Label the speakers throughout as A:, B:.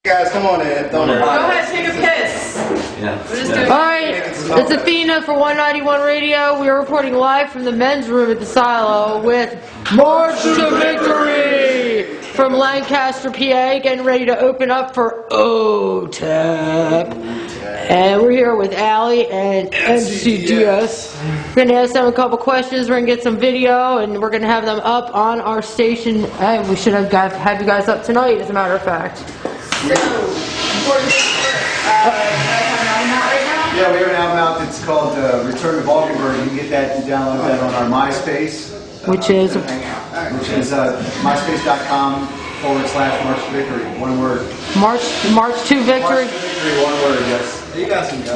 A: Guys, come on in.
B: Go ahead, take a piss.
C: Yeah.
B: Alright, it's Athena for 191 Radio. We are reporting live from the men's room at the Silo with March to Victory from Lancaster, PA, getting ready to open up for OTEP. And we're here with Allie and MCDS. We're going to ask them a couple questions, we're going to get some video, and we're going to have them up on our station. And we should have you guys up tonight, as a matter of fact.
A: Yeah, we have an album out that's called Return to Valkenburg. You can get that and download that on our MySpace.
B: Which is
A: myspace.com/March to Victory. One word.
B: March to Victory.
A: March to Victory, one word, yes. You got some go.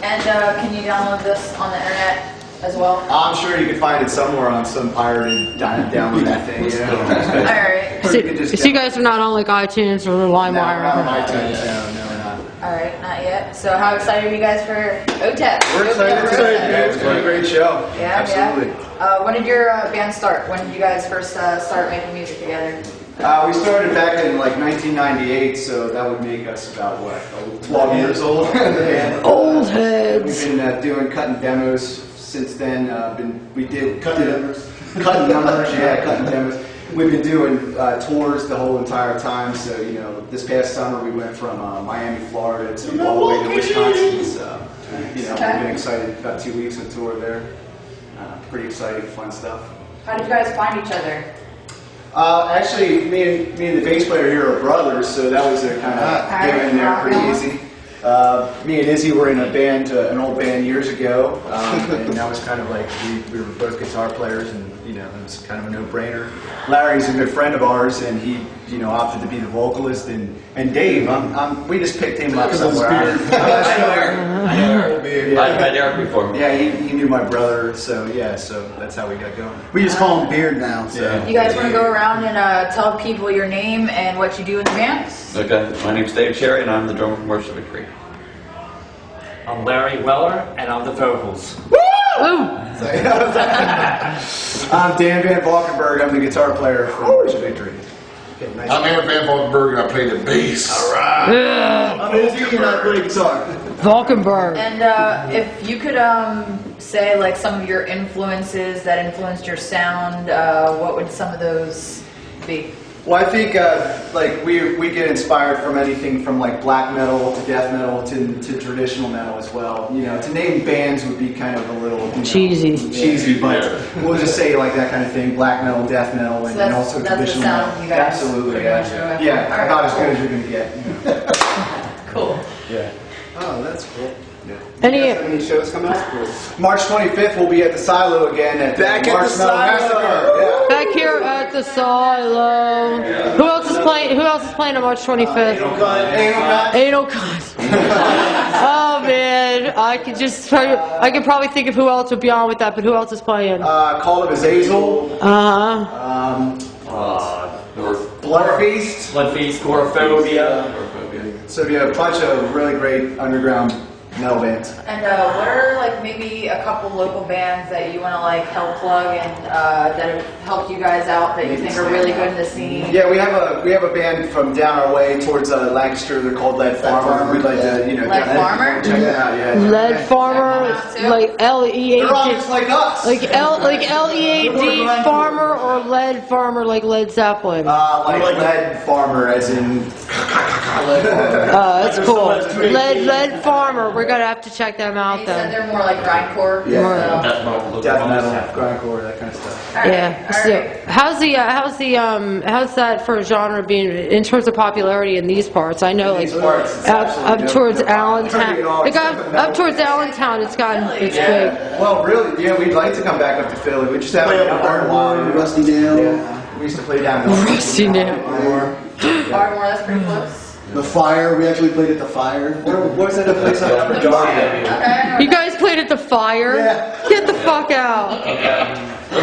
D: And can you download this on the internet as well?
A: I'm sure you can find it somewhere on some pirated download that thing.
D: Alright.
B: So you guys are not on like iTunes or LimeWire?
A: No, we're not on iTunes. No, we're not.
D: Alright, not yet. So how excited are you guys for OTEP?
A: We're excited. It's been a great show.
D: Yeah,
A: absolutely.
D: Yeah. When did your band start? When did you guys first start making music together?
A: We started back in like 1998, so that would make us about, what, 12 years old?
B: Old heads.
A: We've been cutting demos since then. Cutting numbers, cutting demos. We've been doing tours the whole entire time, so, you know, this past summer we went from Miami, Florida to all the way to Wisconsin, so, you know, we've been excited. About 2 weeks of tour there. Pretty exciting, fun stuff.
D: How did you guys find each other?
A: Actually, me and the bass player here are brothers, so that was a kind of getting in there pretty easy. Me and Izzy were in a band, an old band years ago, and that was kind of like, we were both guitar players, and, you know, it was kind of a no-brainer. Larry's a good friend of ours, and he, you know, opted to be the vocalist, and Dave, we just picked him up somewhere.
C: I know Eric. I've met Eric before.
A: Yeah, he knew my brother, so yeah, so that's how we got going. We just call him Beard now, so.
D: You guys want to go around and tell people your name and what you do in the band?
C: Okay, my name's Dave Cherry, and I'm the drummer from March to Victory.
E: I'm Larry Weller, and I'm the vocals.
A: I'm Dan Van Valkenburg. I'm the guitar player for March to Victory. Okay, nice.
F: I'm Eric Van Valkenburg, and I play the bass.
A: Alright. I'm Izzy, and I play guitar.
B: Valkenburg.
D: And if you could say like some of your influences that influenced your sound, what would some of those be?
A: Well, I think like we get inspired from anything from like black metal to death metal to traditional metal as well. You know, to name bands would be kind of a little
B: cheesy,
A: but we'll just say like that kind of thing: black metal, death metal, and also traditional metal.
D: You guys
A: absolutely, yeah,
D: right.
A: about as good as you're gonna get.
D: Cool.
A: Yeah.
G: Oh, that's cool.
A: Yeah.
G: Any shows coming up?
A: March 25th, we'll be at the Silo again at
G: Back at
A: March
G: the
A: Metal
G: Silo.
A: Massacre. Yeah.
B: Back here at the Silo. Who else is playing? Who else is playing on March 25th? Anal Cunt. Oh man, I could probably think of who else would be on with that, but who else is playing?
A: Call of Azazel. Blood Feast.
E: Blood Feast, Agoraphobia.
A: So we have a bunch of really great underground metal bands.
D: And what are like maybe a couple local bands that you want to like help plug and that have helped you guys out that you think are really good in the scene?
A: Yeah, we have a band from down our way towards Lancaster. They're called Lead Farmer. We'd like to, you know,
D: Lead Farmer?
A: check it out. Yeah.
B: Lead Farmer, like L-E-A-D.
A: They're all just like us.
B: Like L-E-A-D Farmer or Lead Farmer like Led Zeppelin.
A: Like Lead Farmer, as in.
B: That's cool. Lead Farmer. We're gonna have to check them out
D: You said
B: then.
D: they're more like grindcore.
A: Yeah.
E: Death
A: Metal, grindcore, that kind of stuff.
B: Yeah. So how's that for a genre being in terms of popularity in these parts? I know like up towards Allentown. Like up towards Allentown, it's big.
A: Well, really, yeah, we'd like to come back up to Philly. We just haven't been up there in a while.
G: Rusty Nail.
A: Yeah. We used to play down in
B: Rusty Nail.
D: Ardmore, that's pretty close.
G: The Fire. We actually played at the Fire.
A: What was that place on Upper Darby?
D: Okay.
B: You guys played at the Fire?
A: Yeah.
B: Get the fuck out.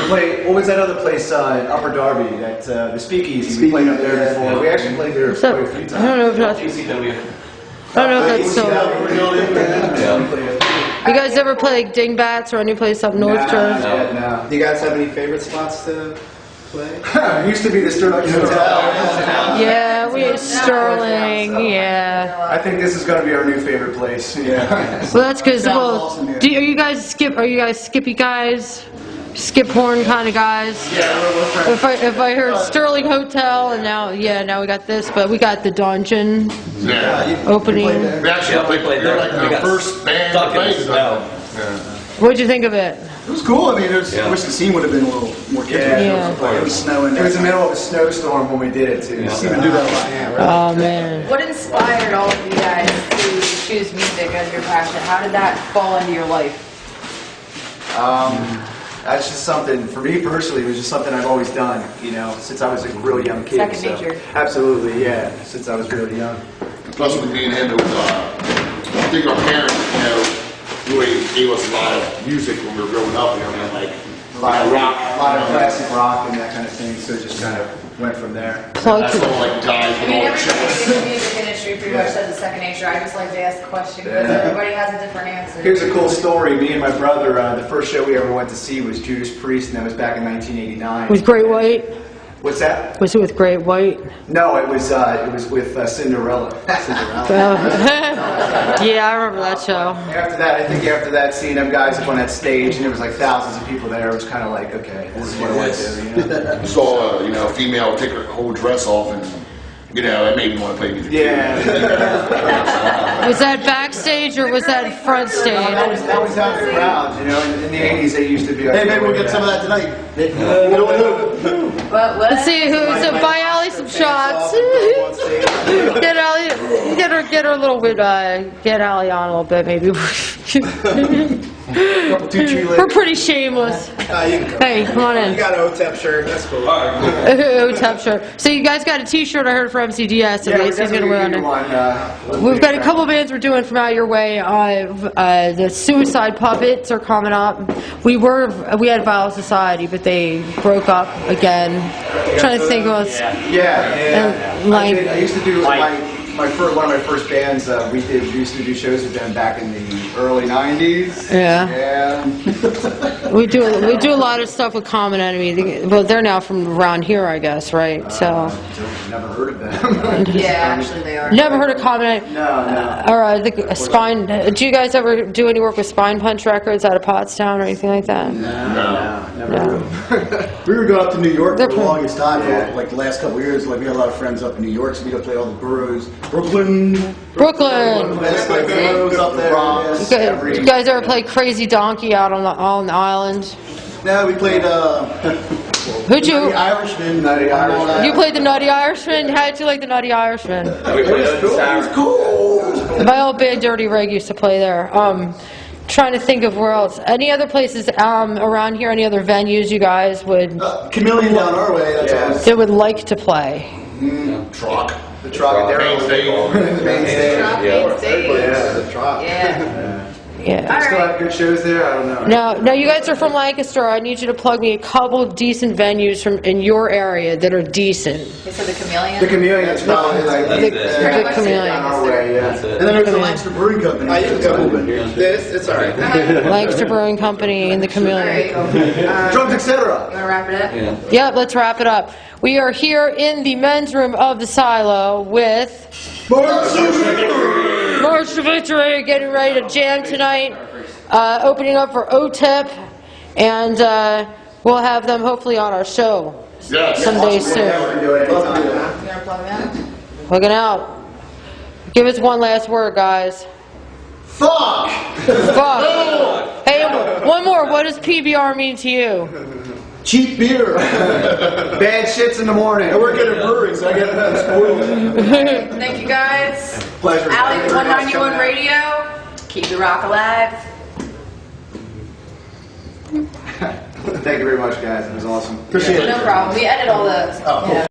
A: What was that other place in Upper Darby? That the Speakeasy. We played up there before. We actually played there quite a few times.
B: I don't know if that's still. You guys ever play like Dingbats or any place up north, Jersey?
A: No.
G: Do you guys have any favorite spots to play?
A: It used to be the Sterling Hotel.
B: Yeah, we Sterling. Yeah.
A: I think this is going to be our new favorite place. Yeah.
B: Well, that's good.
G: Sounds
B: Well,
G: awesome here.
B: are you guys skippy guys? Skip horn kind of guys?
A: Yeah, we're friends.
B: If I heard Sterling Hotel and now we got this, but we got the Dungeon
F: Yeah.
B: opening.
F: We actually played, they're like the first band to
C: stuck in
F: play.
C: the snow.
B: What'd you think of it?
G: It was cool. I mean, I wish the scene would have been a little more kids.
B: Yeah.
G: It was snowing.
A: It was in the middle of a snowstorm when we did it too.
G: Didn't even do that a lot.
B: Oh man.
D: What inspired all of you guys to choose music as your passion? How did that fall into your life?
A: That's just something, for me personally, it was just something I've always done, you know, since I was a real young kid.
D: Second
A: so-
D: nature.
A: Absolutely, yeah, since I was really young.
F: Plus with me and him, it was, I think our parents, really gave us a lot of music when we were growing up, like,
A: A lot of
F: rock,
A: a lot of classic rock and that kind of thing, so it just kind of went from there.
F: That's all like guys
D: I
F: with
D: mean,
F: all the
D: everybody
F: chicks.
D: in the music industry pretty much says a second nature. I just like to ask the question because everybody has a different answer.
A: Here's a cool story. Me and my brother, the first show we ever went to see was Judas Priest, and that was back in 1989.
B: With Great White?
A: What's that?
B: Was it with Great White?
A: No, it was with Cinderella.
B: Yeah, I remember that show.
A: After that, I think after that, seeing them guys up on that stage, and there was like thousands of people there, it was kind of like, okay, this is what I want to do. You know?
F: You saw, a female take her whole dress off and, it made me want to play music.
A: Yeah.
B: Was that backstage or was that front stage?
A: That was out in the crowd, you know. In the 80s, they used to be like,
G: Hey, maybe we'll get some of that tonight.
D: What?
B: Let's see who's buy Allie some shots. Get Allie, get her a little bit, get Allie on a little bit, maybe. We're pretty shameless.
G: You can go.
B: Hey, come on in.
G: You got an OTEP shirt. That's cool.
B: OTEP shirt. So you guys got a T-shirt I heard from MCDS. So
A: Yeah,
B: Macy's gonna wear on it.
A: one.
B: We've got a couple bands we're doing from out your way. The Suicide Puppets are coming up. We had Vile Society, but they broke up again. Trying to think of
A: Yeah.
B: like
A: I used to do one of my first bands. We used to do shows with them back in the early 90s.
B: Yeah. we do a lot of stuff with Common Enemy. Well, they're now from around here, I guess, right? So
A: Never heard of them.
D: Yeah, actually they are.
B: never heard of Common Enemy.
A: No.
B: Or the Spine. Do you guys ever do any work with Spine Punch Records out of Pottstown or anything like that?
A: No, never heard of them.
G: We were going up to New York for
B: They're
G: the longest time,
A: Yeah.
G: for like the last couple of years. Like we had a lot of friends up in New York, so we got to play all the boroughs. Brooklyn.
B: Brooklyn.
G: That's like the boroughs up there.
A: Bronx.
G: yeah.
B: Did you guys ever play Crazy Donkey out on the island?
G: No, we played
B: Who'd you?
G: the Irishman.
A: Nutty Irishman.
B: You played the Nutty Irishman? How'd you like the Nutty Irishman?
C: We played it in Sarah.
G: Cool.
B: My old band Dirty Reg used to play there. Trying to think of where else. Any other places around here? Any other venues you guys would
G: Chameleon down our way. That's
A: Yeah.
G: always.
B: that would like to play?
F: Truck.
A: The Trocadero.
F: Main stage.
A: The main stage.
D: Drop main stage.
A: Yeah, the Troc.
D: Yeah.
B: Yeah.
A: Still have good shows there? I don't know.
B: No, you guys are from Lancaster. I need you to plug me a couple of decent venues in your area that are decent.
D: Okay, so the Chameleon.
A: The Chameleon, that's probably like
B: The,
C: it.
B: the
A: on
B: Chameleon.
A: our way, yeah.
C: That's it.
G: And then there's the Lancaster Brewing Company. It's cool. It's all right.
B: Lancaster Brewing Company and the
D: All
B: Chameleon.
D: right.
A: Drums, etc.
D: You want to wrap it up?
C: Yeah.
B: Yep, let's wrap it up. We are here in the men's room of the Silo with March to Victory, getting ready to jam tonight, opening up for OTEP, and we'll have them hopefully on our show
F: Yes.
B: someday soon.
A: We can do it anytime.
D: You want to plug them out?
B: Looking out. Give us one last word, guys.
G: Fuck!
B: Fuck. Hey, one more. What does PBR mean to you?
G: Cheap beer.
A: Bad shits in the morning.
G: I work at a brewery, so I get spoiled.
D: Thank you guys.
A: Pleasure.
D: Alley
A: Thank you very much for
D: 191
A: coming out.
D: Radio. Keep the rock alive.
A: Thank you very much, guys. It was awesome.
G: Appreciate it.
D: No problem. We edit all the.
G: Oh, cool.
D: Yeah.